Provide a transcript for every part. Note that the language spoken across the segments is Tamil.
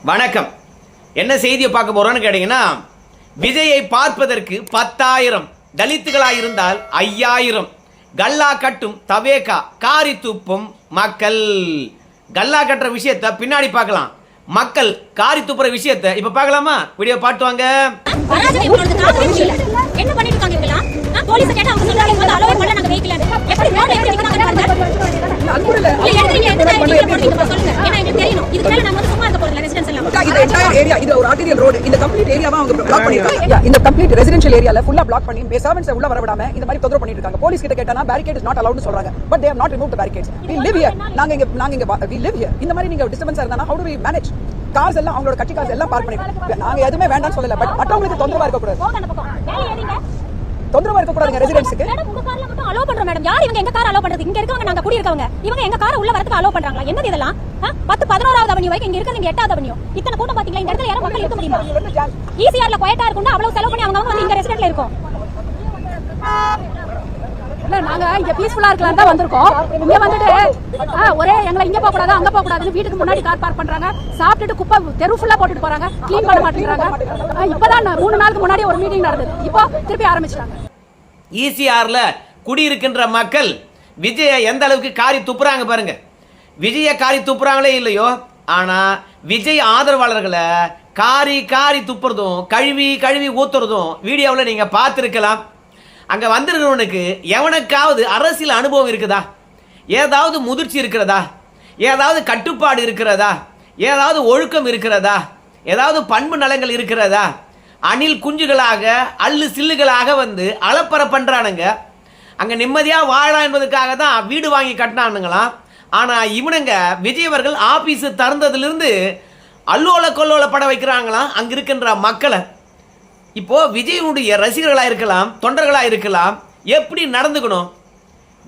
வணக்கம். என்ன செய்தியை பார்க்க போறோம்னு கேட்டீங்கன்னா, விஜயை பார்ப்பதற்கு 10,000 தலித்துகளாக இருந்தால் 5,000 கல்லா கட்டும் தவேகா காரி துப்பும் மக்கள். கல்லா கட்டுற விஷயத்தை பின்னாடி பார்க்கலாம். மக்கள் காரி துப்புற விஷயத்தை இப்ப பார்க்கலாமா? வீடியோ பாட்டுவாங்க. என்ன பண்ணிட்டு இருக்காங்க இவங்க? போலீஸ் கேட்டா அவங்க சொல்றாங்க வந்து அலோவ் பண்ணல, நாங்க வெஹிக்கிள் எப்படி ரோட் எப்படி நிக்கறாங்க பாருங்க. அன்புல எடுத்துறீங்க எந்த ஏரியா போறீங்க சொல்லுங்க. ஏன்னா எனக்கு தெரியணும். இதுக்கு மேல நம்ம வந்து சும்மா இருக்க போறோம். ரெசிடென்ஷியல் எல்லாம் இந்த என்டையர் ஏரியா இது ஒரு ஆர்டிரியல் ரோட். இந்த கம்ப்ளீட் ஏரியாவை அவங்க பிளாக் பண்ணிருக்காங்க. இந்த கம்ப்ளீட் ரெசிடென்ஷியல் ஏரியால ஃபுல்லா பிளாக் பண்ணி பேசாமன்ஸ் உள்ள வர விடாம இந்த மாதிரி தொந்தரவு பண்ணிட்டு இருக்காங்க. போலீஸ் கிட்ட கேட்டானா barricade is not allowed னு சொல்றாங்க. But they have not removed the barricades. We live here. நாங்க இங்க we live here. இந்த மாதிரி நீங்க டிஸ்டர்பன்ஸ் இருந்தானா how do we manage? Cars எல்லாம் அவங்களோட கட்சி கார்ஸ் எல்லாம் பார்க் பண்ணிருக்காங்க. நாங்க எதுமே வேண்டாம்னு சொல்லல. பட் மற்றவங்களுக்கு தொந்தரவா இருக்க கூடாது. போங்க அந்த பக்கம். மேல ஏறிங்க. தொந்தரவா இருக்க கூடாதுங்க ரெசிடென்ட்ஸ்க்கு. மேடம் உங்க கார்ல மட்டும் அலோவ் பண்றோம் மேடம். யார் இவங்க எங்க கார் அலோவ் பண்றது? இங்க இருக்கவங்க நாங்க குடி இருக்கவங்க. இவங்க எங்க கார் உள்ள வரதுக்கு அலோவ் பண்றாங்களா? என்னது இதெல்லாம்? 10 11வது அவனியூ வரைக்கும் இங்க இருக்குது. இங்க 8வது அவனியூ. இத்தனை கூட்டம் பாத்தீங்களா? இந்த இடத்துல யாரும் மக்கள் இருக்க முடியுமா? ஈசிஆர்ல குவைட்டா இருக்கும்னா அவ்வளவு செலவு பண்ணி அவங்க வந்து இங்க ரெசிடென்ட்ல இருக்கோம். இல்ல நாங்க இங்க பீஸ்ஃபுல்லா இருக்கலாம் தான் வந்திருக்கோம். இங்க வந்துட்டு ஒரே எங்களை இங்க போக கூடாது அங்க போக கூடாதுன்னு வீட்டுக்கு முன்னாடி கார் பார்க் பண்றாங்க. சாப்பிட்டுட்டு குப்பை தெரு ஃபுல்லா போட்டுட்டு போறாங்க. க்ளீன் பண்ண மாட்டேங்கிறாங்க. இப்பதான் 3 நாளுக்கு முன்னாடி ஒரு மீட்டிங் நடந்தது. இப்போ திருப்பி ஆரம்பிச்சிட்டாங்க. ஈசிஆர்ல குடியிருக்கின்ற மக்கள் விஜய எந்த அளவுக்கு காரி துப்புறாங்க பாருங்க. விஜய காரி துப்புறாங்களே இல்லையோ, ஆனா விஜய் ஆதரவாளர்களை காரி காரி துப்புறதும் கழுவி கழுவி ஊத்துறதும் வீடியோவில் நீங்க பார்த்துருக்கலாம். அங்க வந்திருக்கிறவனுக்கு எவனுக்காவது அரசியல் அனுபவம் இருக்குதா? ஏதாவது முதிர்ச்சி இருக்கிறதா? ஏதாவது கட்டுப்பாடு இருக்கிறதா? ஏதாவது ஒழுக்கம் இருக்கிறதா? ஏதாவது பண்பு நலங்கள் இருக்கிறதா? அணில் குஞ்சுகளாக அல்லு சில்லுகளாக வந்து அலப்பற பண்றானுங்க. அங்க நிம்மதியா வாழலாம் என்பதற்காக தான் வீடு வாங்கி கட்டினானுங்களாம். ஆனா இவனுங்க விஜயவர்கள் ஆபீஸ் திறந்ததிலிருந்து அல்லோல கொல்லோல பட வைக்கிறாங்களாம் அங்க இருக்கின்ற மக்களை. இப்போ விஜயனுடைய ரசிகர்களா இருக்கலாம், தொண்டர்களா இருக்கலாம், எப்படி நடந்துக்கணும்?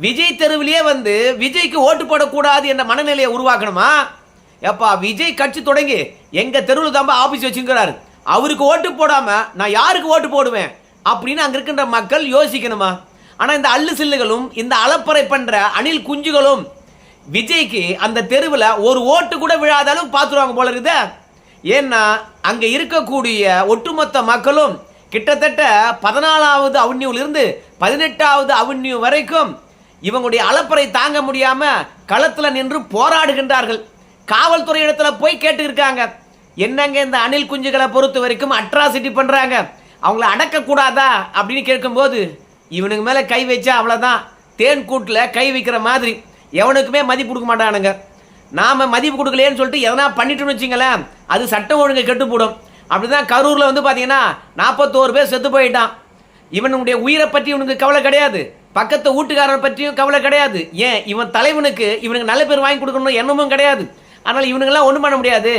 விஜய் தெருவிலேயே வந்து விஜய்க்கு ஓட்டு போடக்கூடாது என்ற மனநிலையை உருவாக்கணுமா? எப்பா விஜய் கட்சி தொடங்கி எங்க தெருவில் தான் ஆபீஸ் வச்சுக்கிறாரு, அவருக்கு ஓட்டு போடாம நான் யாருக்கு ஓட்டு போடுவேன் அப்படின்னு அங்க இருக்கின்ற மக்கள் யோசிக்கணுமா? ஆனா இந்த அல்லு சில்லுகளும் இந்த அலப்பறை பண்ற அணில் குஞ்சுகளும் விஜய்க்கு அந்த தெருவில் ஒரு ஓட்டு கூட விழாத அளவுக்கு பார்த்துருவாங்க போல இருக்குது. ஏன்னா அங்க இருக்கக்கூடிய ஒட்டுமொத்த மக்களும் கிட்டத்தட்ட 14வது அவென்யூலிருந்து 18வது அவென்யூ வரைக்கும் இவங்களுடைய அலப்பறை தாங்க முடியாம களத்துல நின்று போராடுகின்றார்கள். காவல்துறை இடத்துல போய் கேட்டு இருக்காங்க, என்னங்க இந்த அணில் குஞ்சுகளை பொறுத்த வரைக்கும் அட்ராசிட்டி பண்றாங்க, அவங்கள அடக்க கூடாதா அப்படின்னு கேட்கும்போது இவனுக்கு மேல கை வச்சா அவ்வளவுதான், தேன் கூட்டுல கை வைக்கிற மாதிரி எவனுக்குமே மதிப்பு கொடுக்க மாட்டானுங்க. நாம மதிப்பு கொடுக்கலையேன்னு சொல்லிட்டு எதனா பண்ணிட்டோம்னு வச்சுங்களேன், அது சட்டம் ஒழுங்கு கெட்டுப்படும். அப்படிதான் கரூர்ல வந்து பாத்தீங்கன்னா 41 பேர் செத்து போயிட்டான். இவனுடைய உயிரை பற்றி இவனுக்கு கவலை கிடையாது, பக்கத்து வீட்டுக்காரனை பற்றியும் கவலை கிடையாது. ஏன் இவன் தலைவனுக்கு இவனுக்கு நல்ல பேர் வாங்கி கொடுக்கணும் எண்ணமும் கிடையாது. அதனால இவனுங்கெல்லாம் ஒன்றும் பண்ண முடியாது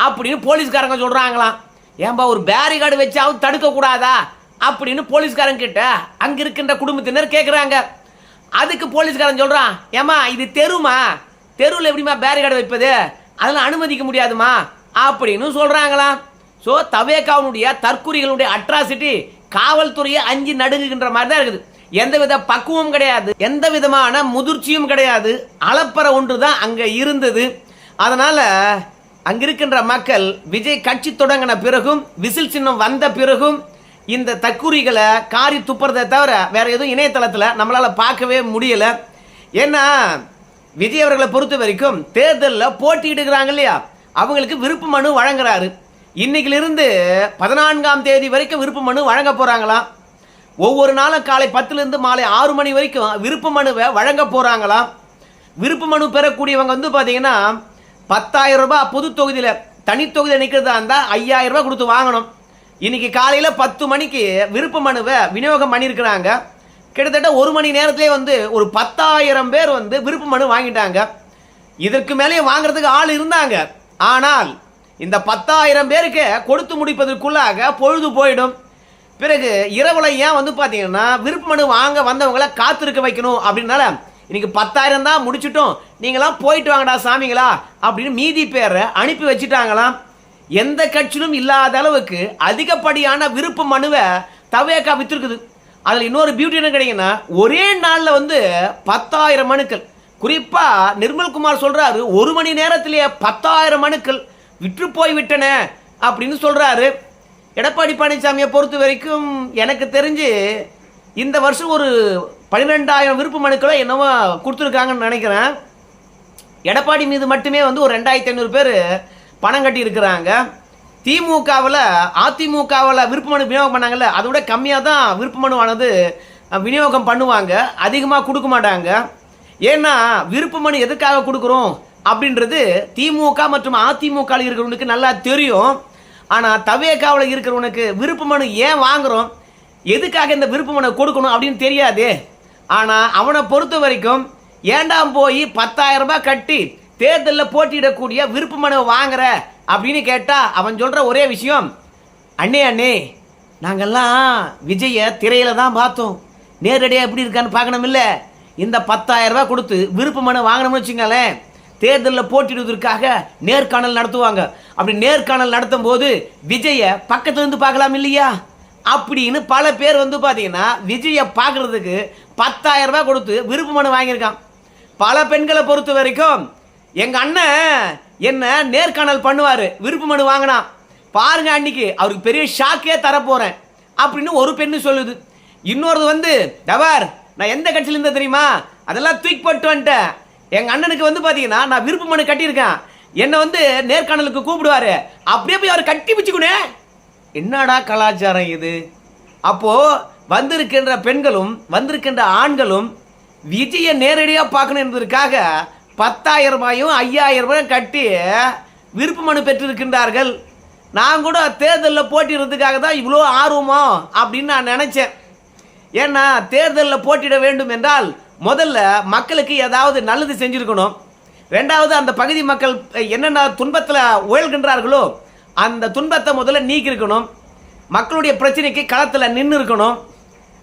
அப்படின்னு போலீஸ்காரங்க சொல்றாங்களாம். ஏன்பா ஒரு பேரிகார்டு வச்சாவது தடுக்க கூடாதா அப்படின்னு போலீஸ்காரங்க கிட்ட அங்க இருக்கின்ற குடும்பத்தினர் கேட்கிறாங்க. அதுக்கு போலீஸ்காரன் சொல்றான், ஏமா இது தெருமா, தெருவில் எப்படிமா பேரிகார்டு வைப்பது, அதெல்லாம் அனுமதிக்க முடியாதுமா அப்படின்னு சொல்றாங்களாம். ஸோ தவேகாவுடைய தற்குறிகளுடைய அட்ராசிட்டி காவல்துறையை அஞ்சு நடுங்குகின்ற மாதிரி தான் இருக்குது. எந்தவித பக்குவம் கிடையாது, எந்த விதமான முதிர்ச்சியும் கிடையாது, அலப்பற ஒன்று தான் அங்க இருந்தது. அதனால அங்க இருக்கின்ற மக்கள் விஜய் கட்சி தொடங்கின பிறகும் விசில் சின்னம் வந்த பிறகும் இந்த தற்குறிகளை காரி துப்புறதை தவிர வேற எதுவும் இணையதளத்தில் நம்மளால பார்க்கவே முடியல. ஏன்னா விஜய் அவர்களை பொறுத்த வரைக்கும் தேர்தலில் போட்டியிடுகிறாங்க இல்லையா, அவங்களுக்கு விருப்ப மனு வழங்குறாரு. இன்னைக்கிலிருந்து 14ஆம் தேதி வரைக்கும் விருப்ப மனு வழங்க போறாங்களாம். ஒவ்வொரு நாளும் காலை 10லிருந்து மாலை 6 மணி வரைக்கும் விருப்ப மனுவை வழங்க போறாங்களாம். விருப்ப மனு பெறக்கூடியவங்க வந்து பாத்தீங்கன்னா 10,000 ரூபாய் பொது தொகுதியில தனி தொகுதியில் நிற்கிறதா இருந்தா 5,000 ரூபாய் கொடுத்து வாங்கணும். இன்னைக்கு காலையில 10 மணிக்கு விருப்ப மனுவை விநியோகம் பண்ணியிருக்கிறாங்க. கிட்டத்தட்ட 1 மணி நேரத்திலே வந்து ஒரு 10,000 பேர் வந்து விருப்ப மனு வாங்கிட்டாங்க. இதற்கு மேலே வாங்குறதுக்கு ஆள் இருந்தாங்க. ஆனால் இந்த 10,000 பேருக்கு கொடுத்து முடிப்பதற்குள்ளாக பொழுது போயிடும். பிறகு இரவுல ஏன் வந்து பாத்தீங்கன்னா விருப்ப மனு வாங்க வந்தவங்களை காத்திருக்க வைக்கணும் அப்படின்னால இன்னைக்கு 10,000 தான் முடிச்சிட்டோம், நீங்களாம் போயிட்டு வாங்கடா சாமிங்களா அப்படின்னு மீதி பேரை அனுப்பி வச்சுட்டாங்களாம். எந்த கட்சியிலும் இல்லாத அளவுக்கு அதிகப்படியான விருப்ப மனுவை தவேகா வித்திருக்குது. அதில் இன்னொரு பியூட்டி என்ன கிடைக்குன்னா, ஒரே நாளில் வந்து 10,000 மனுக்கள். குறிப்பா நிர்மல்குமார் சொல்றாரு, 1 மணி நேரத்திலேயே 10,000 மனுக்கள் விற்று போய் விட்டன அப்படின்னு சொல்றாரு. எடப்பாடி பழனிசாமியை பொறுத்த வரைக்கும் எனக்கு தெரிஞ்சு இந்த வருஷம் ஒரு 12,000 விருப்பு மனுக்களை என்னவோ கொடுத்துருக்காங்கன்னு நினைக்கிறேன். எடப்பாடி மீது மட்டுமே வந்து ஒரு 2,500 பேர் பணம் கட்டி இருக்கிறாங்க. திமுகவில் அதிமுகவில் விருப்ப மனு விநியோகம் பண்ணாங்கல்ல, அதை விட கம்மியாக தான் விருப்ப மனுவானது விநியோகம் பண்ணுவாங்க, அதிகமாக கொடுக்க மாட்டாங்க. ஏன்னா விருப்ப மனு எதுக்காக கொடுக்குறோம் அப்படின்றது திமுக மற்றும் அதிமுக இருக்கிறவனுக்கு நல்லா தெரியும். ஆனால் தவேகாவில் இருக்கிறவனுக்கு விருப்ப மனு ஏன் வாங்குறோம், எதுக்காக இந்த விருப்ப மனு கொடுக்கணும் அப்படின்னு தெரியாது. ஆனால் அவனை பொறுத்த வரைக்கும் ஏண்டாம் போய் 10,000 ரூபாய் கட்டி தேர்தலில் போட்டியிடக்கூடிய விருப்ப மனு வாங்குற அப்படின்னு கேட்டால் அவன் சொல்கிற ஒரே விஷயம், அண்ணே நாங்கள்லாம் விஜயை திரையில தான் பார்த்தோம், நேரடியாக எப்படி இருக்கான்னு பார்க்கணும் இல்லை, இந்த 10,000 ரூபாய் கொடுத்து விருப்ப மனு வாங்கணும்னு வச்சுங்களேன், தேர்தலில் போட்டியிடுவதற்காக நேர்காணல் நடத்துவாங்க. அப்படி நேர்காணல் நடத்தும் போது விஜயை பக்கத்துல இருந்து பார்க்கலாம் இல்லையா அப்படின்னு பல பேர் வந்து பார்த்தீங்கன்னா விஜயை பார்க்கறதுக்கு 10,000 ரூபாய் கொடுத்து விருப்ப மனு வாங்கியிருக்கான். பல பெண்களை பொறுத்த வரைக்கும் எங்க அண்ணன் என்ன நேர்காணல் பண்ணுவாரு, விருப்ப மனு வாங்கினா பாருங்க அன்னைக்கு அவருக்கு பெரிய ஷாக்கே தரப்போறேன் அப்படின்னு ஒரு பெண்ணு சொல்லுது. இன்னொரு வந்து டவர் நான் எந்த கட்சியில இருந்த தெரியுமா, அதெல்லாம் தூக்கி போட்டு வந்துட்டேன், எங்க அண்ணனுக்கு வந்து பாத்தீங்கன்னா நான் விருப்ப மனு கட்டியிருக்கேன், என்ன வந்து நேர்காணலுக்கு கூப்பிடுவாரு, அப்படியே போய் அவர் கட்டி பிச்சுக்குனே. என்னடா கலாச்சாரம் இது? அப்போ வந்திருக்கின்ற பெண்களும் வந்திருக்கின்ற ஆண்களும் விஜயை நேரடியாக பார்க்கணும் என்பதற்காக 10,000 ரூபாயும் 5,000 ரூபாயும் கட்டி விருப்ப மனு பெற்றிருக்கின்றார்கள். நான் கூட தேர்தலில் போட்டிடுறதுக்காக தான் இவ்வளோ ஆர்வமோ அப்படின்னு நான் நினைச்சேன். ஏன்னா தேர்தலில் போட்டியிட வேண்டும் என்றால் முதல்ல மக்களுக்கு ஏதாவது நல்லது செஞ்சிருக்கணும். ரெண்டாவது அந்த பகுதி மக்கள் என்னென்ன துன்பத்தில் உழல்கின்றார்களோ அந்த துன்பத்தை முதல்ல நீக்கிருக்கணும், மக்களுடைய பிரச்சனைக்கு களத்தில் நின்று இருக்கணும்.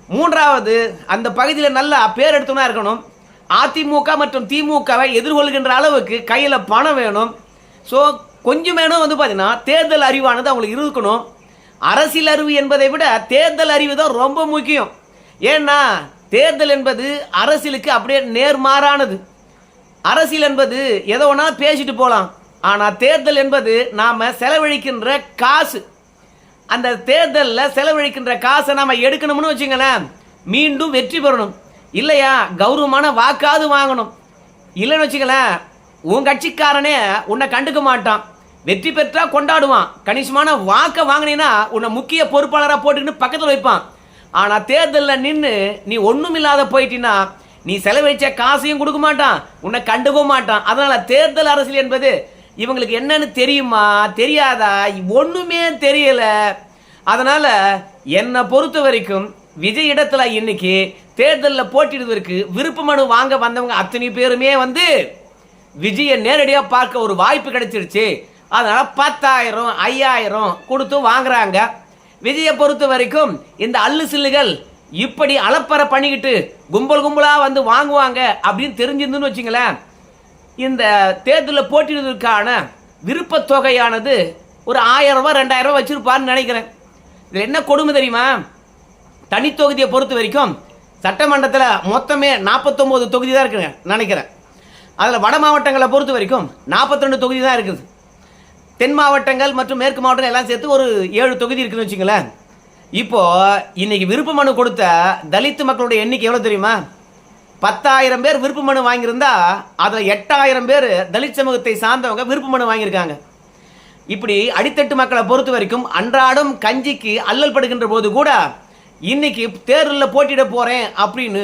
மூன்றாவது அந்த பகுதியில் நல்ல பேர் எடுத்துனா இருக்கணும். அதிமுக மற்றும் திமுகவை எதிர்கொள்கின்ற அளவுக்கு கையில் பணம் வேணும். ஸோ கொஞ்சம் வேணும் வந்து பார்த்தீங்கன்னா தேர்தல் அறிவானது அவங்களுக்கு இருக்கணும். அரசியல் அறிவு என்பதை விட தேர்தல் அறிவு தான் ரொம்ப முக்கியம். ஏன்னா தேர்தல் என்பது அரசியலுக்கு அப்படியே நேர்மாறானது. அரசியல் என்பது எதை வேணாலும் பேசிட்டு போகலாம், ஆனால் தேர்தல் என்பது நாம் செலவழிக்கின்ற காசு. அந்த தேர்தலில் செலவழிக்கின்ற காசை நாம் எடுக்கணும்னு வச்சுங்களேன், மீண்டும் வெற்றி பெறணும், இல்லையா கௌரவமான வாக்காது வாங்கணும். இல்லைன்னு வச்சுங்களேன் உன் கட்சிக்காரனே உன்னை கண்டுக்க மாட்டான், வெற்றி பெற்றா கொண்டாடுவான், கணிசமான வாக்கை வாங்கினீன்னா உன்னை முக்கிய பொறுப்பாளராக போட்டுக்கிட்டு பக்கத்தில் வைப்பான். ஆனால் தேர்தலில் நின்று நீ ஒன்றும் இல்லாத போயிட்டீன்னா நீ செலவழிச்ச காசையும் கொடுக்க மாட்டான், உன்னை கண்டுக்கவும் மாட்டான். அதனால தேர்தல் அரசியல் என்பது இவங்களுக்கு என்னன்னு தெரியுமா தெரியாதா ஒண்ணுமே தெரியல. அதனால என்னை பொறுத்த வரைக்கும் விஜய் இடத்துல இன்னைக்கு தேர்தலில் போட்டிடுவதற்கு விருப்ப மனு வாங்க வந்தவங்க அத்தனை பேருமே வந்து விஜயை நேரடியாக பார்க்க ஒரு வாய்ப்பு கிடைச்சிருச்சு. அதனால 10,000 5,000 கொடுத்து வாங்குறாங்க. விஜயை பொறுத்த வரைக்கும் இந்த அல்லு சில்லுகள் இப்படி அலப்பறை பண்ணிக்கிட்டு கும்பல் கும்பலா வந்து வாங்குவாங்க அப்படின்னு தெரிஞ்சிருந்துன்னு வச்சுங்களேன், இந்த தேர்தலில் போட்டியிடுவதற்கான விருப்ப தொகையானது ஒரு 1,000 ரூபாய் 2,000 ரூபாய் வச்சிருப்பான்னு நினைக்கிறேன். இதில் என்ன கொடுமை தெரியுமா, தனி தொகுதியை பொறுத்த வரைக்கும் சட்டமன்றத்தில் மொத்தமே 49 தொகுதி தான் இருக்குங்க நினைக்கிறேன். அதில் வட மாவட்டங்களை பொறுத்த வரைக்கும் 42 தொகுதி தான் இருக்குது. தென் மாவட்டங்கள் மற்றும் மேற்கு மாவட்டங்கள் எல்லாம் சேர்த்து ஒரு 7 தொகுதி இருக்குன்னு வச்சுங்களேன். இப்போ இன்னைக்கு விருப்ப மனு கொடுத்த தலித் மக்களுடைய எண்ணிக்கை எவ்வளோ தெரியுமா, 10,000 பேர் விருப்ப மனு வாங்கியிருந்தா அதில் 8,000 பேர் தலித் சமூகத்தை சார்ந்தவங்க விருப்ப மனு வாங்கியிருக்காங்க. இப்படி அடித்தட்டு மக்களை பொறுத்த வரைக்கும் அன்றாடம் கஞ்சிக்கு அல்லல் படுகின்ற போது கூட இன்னைக்கு தேர்தலில் போட்டியிட போறேன் அப்படின்னு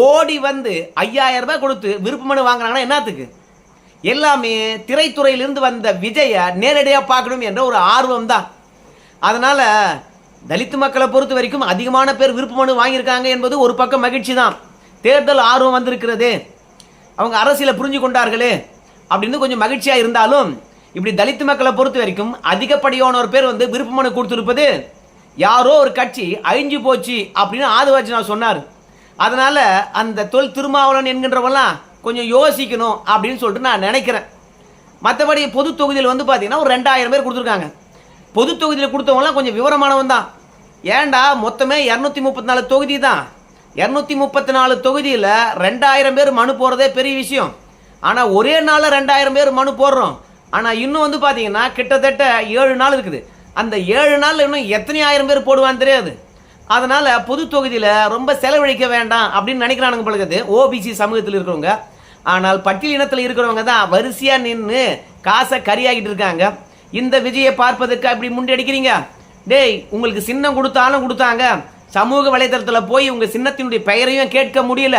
ஓடி வந்து 5,000 ரூபாய் கொடுத்து விருப்ப மனு வாங்குறாங்கன்னா என்னத்துக்கு? எல்லாமே திரைத்துறையிலிருந்து வந்த விஜயை நேரடியாக பார்க்கணும் என்ற ஒரு ஆர்வம் தான். அதனால தலித் மக்களை பொறுத்த வரைக்கும் அதிகமான பேர் விருப்ப மனு வாங்கியிருக்காங்க என்பது ஒரு பக்கம் மகிழ்ச்சி தான். தேர்தல் ஆர்வம் வந்திருக்கிறது, அவங்க அரசியலை புரிஞ்சு கொண்டார்களே அப்படின்னு கொஞ்சம் மகிழ்ச்சியாக இருந்தாலும், இப்படி தலித் மக்களை பொறுத்த வரைக்கும் அதிகப்படியான ஒரு பேர் வந்து விருப்ப மனு கொடுத்துருப்பது யாரோ ஒரு கட்சி அழிஞ்சு போச்சு அப்படின்னு ஆதவாஜினா சொன்னார். அதனால அந்த தொல் திருமாவளவன் என்கின்றவெல்லாம் கொஞ்சம் யோசிக்கணும் அப்படின்னு சொல்லிட்டு நான் நினைக்கிறேன். மற்றபடி பொது தொகுதியில் வந்து பார்த்தீங்கன்னா ஒரு 2,000 பேர் கொடுத்துருக்காங்க. பொது தொகுதியில் கொடுத்தவங்களாம் கொஞ்சம் விவரமானவன் தான். ஏண்டா மொத்தமே 234 தொகுதி தான், 234 தொகுதியில் 2,000 பேர் மனு போடுறதே பெரிய விஷயம். ஆனால் ஒரே நாளில் 2,000 பேர் மனு போடுறோம். ஆனால் இன்னும் வந்து பார்த்தீங்கன்னா கிட்டத்தட்ட 7 நாள் இருக்குது. அந்த 7 நாளில் இன்னும் எத்தனை ஆயிரம் பேர் போடுவான்னு தெரியாது. அதனால் பொது தொகுதியில் ரொம்ப செலவழிக்க வேண்டாம் அப்படின்னு நினைக்கிறானுங்க பழகுது ஓபிசி சமூகத்தில் இருக்கிறவங்க. ஆனால் பட்டியல் இனத்தில் இருக்கிறவங்க தான் வரிசையாக நின்று காசை கரியாகிட்டு இருக்காங்க. இந்த விஜயை பார்ப்பதற்கு அப்படி முன்னெடுக்கிறீங்க. டேய், உங்களுக்கு சின்னம் கொடுத்தாலும் கொடுத்தாங்க, சமூக வலைதளத்தில் போய் உங்கள் சின்னத்தினுடைய பெயரையும் கேட்க முடியல.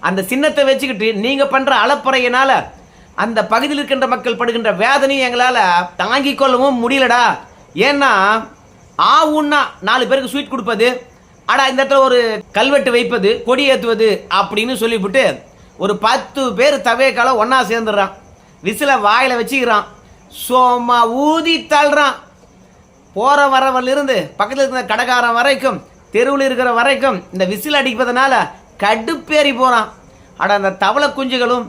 அந்த சின்னத்தை வச்சுக்கிட்டு நீங்கள் பண்ணுற அலப்பறையினால் அந்த பகுதியில் இருக்கின்ற மக்கள் படுகின்ற வேதனையும் எங்களால் தாங்கிக் கொள்ளவும் முடியலடா. ஏன்னா ஆவுன்னா 4 பேருக்கு ஸ்வீட் கொடுப்பது, ஆடா இந்த இடத்துல ஒரு கல்வெட்டு வைப்பது, கொடி ஏற்றுவது அப்படின்னு சொல்லிவிட்டு ஒரு 10 பேர் தவேக்கால ஒன்றா சேர்ந்துடுறான். விசில வாயில் வச்சுக்கிறான், சோமா ஊதி தள்ளுறான். போகிற வரவிலிருந்து பக்கத்தில் இருக்கிற கடைக்காரன் வரைக்கும் தெருவில் இருக்கிற வரைக்கும் இந்த விசில் அடிப்பதனால கடுப்பேறி போகிறான். ஆட அந்த தவளை குஞ்சுகளும்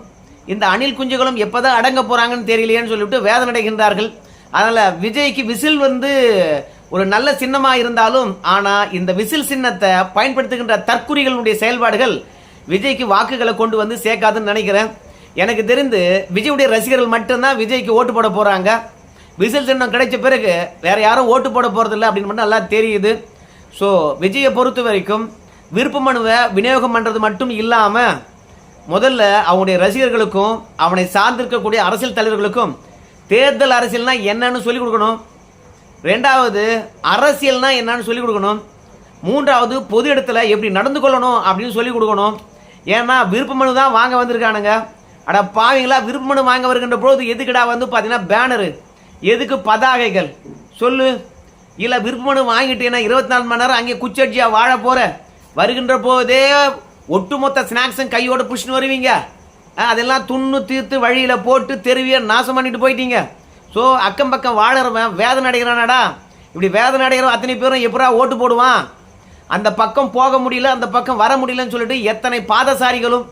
இந்த அணில் குஞ்சுகளும் எப்போதான் அடங்க போகிறாங்கன்னு தெரியலையேன்னு சொல்லிவிட்டு வேதனை அடைகின்றார்கள். அதனால் விஜய்க்கு விசில் ஒரு நல்ல சின்னமாக இருந்தாலும், ஆனால் இந்த விசில் சின்னத்தை பயன்படுத்துகின்ற தற்குறிகளுடைய செயல்பாடுகள் விஜய்க்கு வாக்குகளை கொண்டு வந்து சேர்க்காதுன்னு நினைக்கிறேன். எனக்கு தெரிந்து விஜயுடைய ரசிகர்கள் மட்டும்தான் விஜய்க்கு ஓட்டு போட போகிறாங்க. விசில் சின்னம் கிடைச்ச பிறகு வேற யாரும் ஓட்டு போட போகிறதில்ல அப்படின்னு மட்டும் நல்லா தெரியுது. ஸோ விஜயை பொறுத்த வரைக்கும் விருப்ப மனுவை விநியோகம் பண்ணுறது மட்டும் இல்லாமல் முதல்ல அவங்களுடைய ரசிகர்களுக்கும் அவனை சார்ந்திருக்கக்கூடிய அரசியல் தலைவர்களுக்கும் தேர்தல் அரசியல்னா என்னன்னு சொல்லிக் கொடுக்கணும். 2வது அரசியல்னா என்னன்னு சொல்லிக் கொடுக்கணும். 3வது பொது இடத்துல எப்படி நடந்து கொள்ளணும் அப்படின்னு சொல்லிக் கொடுக்கணும். ஏன்னா விருப்ப மனு தான் வாங்க வந்திருக்கானுங்க. அட பாவீங்களா, விருப்ப மனு வாங்க வருகின்ற பொழுது எதுக்குடா வந்து பார்த்தீங்கன்னா பேனரு, எதுக்கு பதாகைகள் சொல்லு? இல்லை விருப்ப மனு வாங்கிட்டேன்னா 24 மணி நேரம் அங்கே குச்சடிச்சியாக வாழ போகிற, வருகின்ற போதே ஒட்டுமொத்த ஸ்நாக்ஸும் கையோட புஷ்னு வருவீங்க. அதெல்லாம் துண்ணு தீர்த்து வழியில் போட்டு தெருவியை நாசம் பண்ணிட்டு போயிட்டீங்க. ஸோ அக்கம் பக்கம் வாழறவன் வேதனை அடைகிறானாடா. இப்படி வேதனை அடைகிறவன் அத்தனை பேரும் எப்படா ஓட்டு போடுவான்? அந்த பக்கம் போக முடியல, அந்த பக்கம் வர முடியலன்னு சொல்லிட்டு எத்தனை பாதசாரிகளும்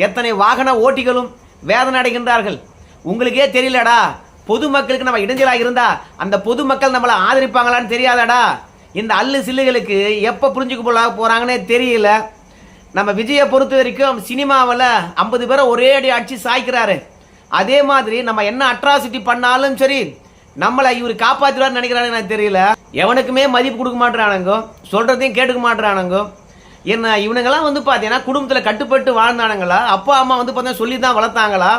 எத்தனை வாகன ஓட்டிகளும் வேதனை அடைகின்றார்கள். உங்களுக்கே தெரியலடா, பொதுமக்களுக்கு நம்ம இடைஞ்சலாக இருந்தா அந்த பொதுமக்கள் நம்மளை ஆதரிப்பாங்களான்னு தெரியாதடா. இந்த அல்லு சில்லுகளுக்கு எப்போ புரிஞ்சுக்க போகிறாங்கன்னே தெரியல. நம்ம விஜயை பொறுத்த வரைக்கும் சினிமாவில் 50 பேரை ஒரே அடி அடிச்சு சாய்க்கிறாரு. அதே மாதிரி நம்ம என்ன அட்ராசிட்டி பண்ணாலும் சரி நம்மளை இவர் காப்பாற்றுவார்னு நினைக்கிறாங்க. எனக்கு தெரியல, எவனுக்குமே மதிப்பு கொடுக்க மாட்டேறானுங்க, சொல்கிறதையும் கேட்டுக்க மாட்டேறானுங்க. என்ன இவனுங்கெல்லாம் வந்து பார்த்தீங்கன்னா குடும்பத்தில் கட்டுப்பட்டு வாழ்ந்தானுங்களா? அப்பா அம்மா வந்து பார்த்தீங்கன்னா சொல்லி தான் வளர்த்தாங்களா?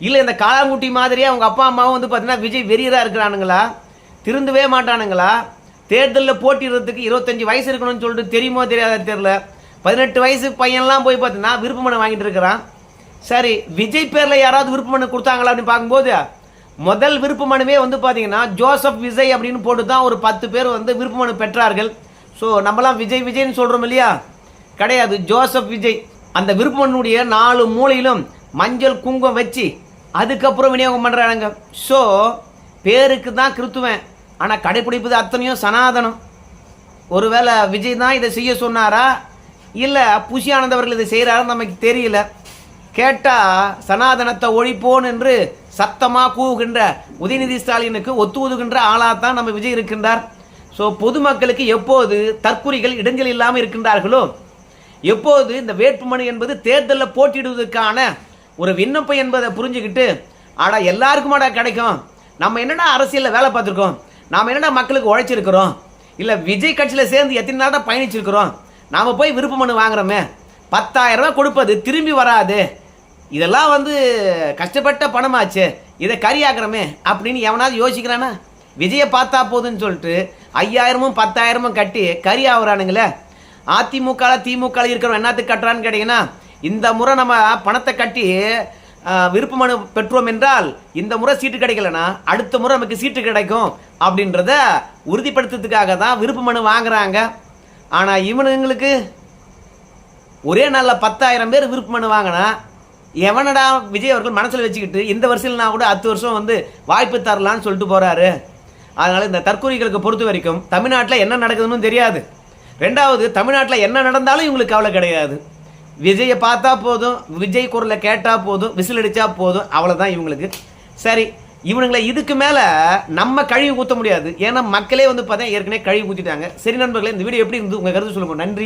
இல்லை இந்த காளாங்குட்டி மாதிரியே அவங்க அப்பா அம்மாவும் வந்து பார்த்தீங்கன்னா விஜய் வெறியராக இருக்கிறானுங்களா? திருந்தவே மாட்டானுங்களா? தேர்தலில் போட்டிடுறதுக்கு 25 வயசு இருக்கணும்னு சொல்லிட்டு தெரியுமோ தெரியாத தெரியல. 18 வயசு பையன்லாம் போய் பார்த்தீங்கன்னா விருப்ப மனு வாங்கிட்டு இருக்கிறான். சரி, விஜய் பேரில் யாராவது விருப்ப மனு கொடுத்தாங்களா அப்படின்னு பார்க்கும்போது முதல் விருப்ப மனுவே வந்து பார்த்தீங்கன்னா ஜோசப் விஜய் அப்படின்னு போட்டு தான் ஒரு 10 பேர் வந்து விருப்ப மனு பெற்றார்கள். ஸோ நம்மலாம் விஜய் விஜய்னு சொல்கிறோம் இல்லையா? கிடையாது, ஜோசப் விஜய். அந்த விருப்ப மனுடைய 4 மூலையிலும் மஞ்சள் குங்குமம் வச்சு அதுக்கப்புறம் விநியோகம் பண்ணுறாங்க. ஸோ பேருக்கு தான் கிறித்துவன், ஆனால் கடைப்பிடிப்பது அத்தனையும் சனாதனம். ஒருவேளை விஜய் தான் இதை செய்ய சொன்னாரா, இல்லை புஷி ஆனந்த் அவர்கள் இதை செய்கிறாரு நமக்கு தெரியல. கேட்டால் சனாதனத்தை ஒழிப்போன் என்று சத்தமாக கூவுகின்ற உதயநிதி ஸ்டாலினுக்கு ஒத்துவதுகின்ற ஆளாகத்தான் நம்ம விஜய் இருக்கின்றார். ஸோ பொதுமக்களுக்கு எப்போது தற்குறிகள் இடைஞ்சல் இல்லாமல் இருக்கின்றார்களோ, எப்போது இந்த வேட்புமனு என்பது தேர்தலில் போட்டியிடுவதற்கான ஒரு விண்ணப்பம் என்பதை புரிஞ்சுக்கிட்டு ஆடா எல்லாருக்குமாடா கிடைக்கும், நம்ம என்னடா அரசியலில் வேலை பார்த்துருக்கோம், நாம் என்னடா மக்களுக்கு உழைச்சிருக்கிறோம், இல்லை விஜய் கட்சியில் சேர்ந்து எத்தனை நாள் தான் பயணிச்சிருக்கிறோம், நாம் போய் விருப்ப மனு வாங்குறோமே 10,000 ரூபா கொடுப்பது திரும்பி வராது, இதெல்லாம் வந்து கஷ்டப்பட்ட பணமாச்சு, இதை கரியாக்குறமே அப்படின்னு எவனாவது யோசிக்கிறானா? விஜயை பார்த்தா போதுன்னு சொல்லிட்டு 5,000மும் 10,000மும் கட்டி கறி ஆகுறானுங்களே. அதிமுக திமுக இருக்கிறவன் என்னத்துக்கு கட்டுறான்னு கேட்டிங்கன்னா, இந்த முறை நம்ம பணத்தை கட்டி விருப்ப மனு பெற்றோம் என்றால் இந்த முறை சீட்டு கிடைக்கலனா அடுத்த முறை நமக்கு சீட்டு கிடைக்கும் அப்படின்றத உறுதிப்படுத்துறதுக்காக தான் விருப்ப மனு வாங்குறாங்க. ஆனால் இவனுங்களுக்கு ஒரே நாளில் 10,000 பேர் விருப்ப மனு வாங்கினா எவனடா விஜய் அவர்கள் மனசில் வச்சுக்கிட்டு இந்த வருஷம் நான் கூட 10 வருஷம் வந்து வாய்ப்பு தரலான்னு சொல்லிட்டு போகிறாரு. அதனால் இந்த தற்கொலைகளுக்கு பொறுத்த வரைக்கும் தமிழ்நாட்டில் என்ன நடக்குதுன்னு தெரியாது. 2வது தமிழ்நாட்டில் என்ன நடந்தாலும் இவங்களுக்கு கவலை கிடையாது. விஜயை பார்த்தா போதும், விஜய் குரலை கேட்டால் போதும், விசில் அடித்தா போதும், அவ்வளோதான் இவங்களுக்கு. சரி, இவனுங்களை இதுக்கு மேலே நம்ம கழுவி ஊற்ற முடியாது. ஏன்னா மக்களே வந்து பார்த்தா ஏற்கனவே கழுவி ஊற்றிட்டாங்க. சரி நண்பர்களே, இந்த வீடியோ எப்படி இருந்து உங்கள் கருத்து சொல்லுங்கள். நன்றி.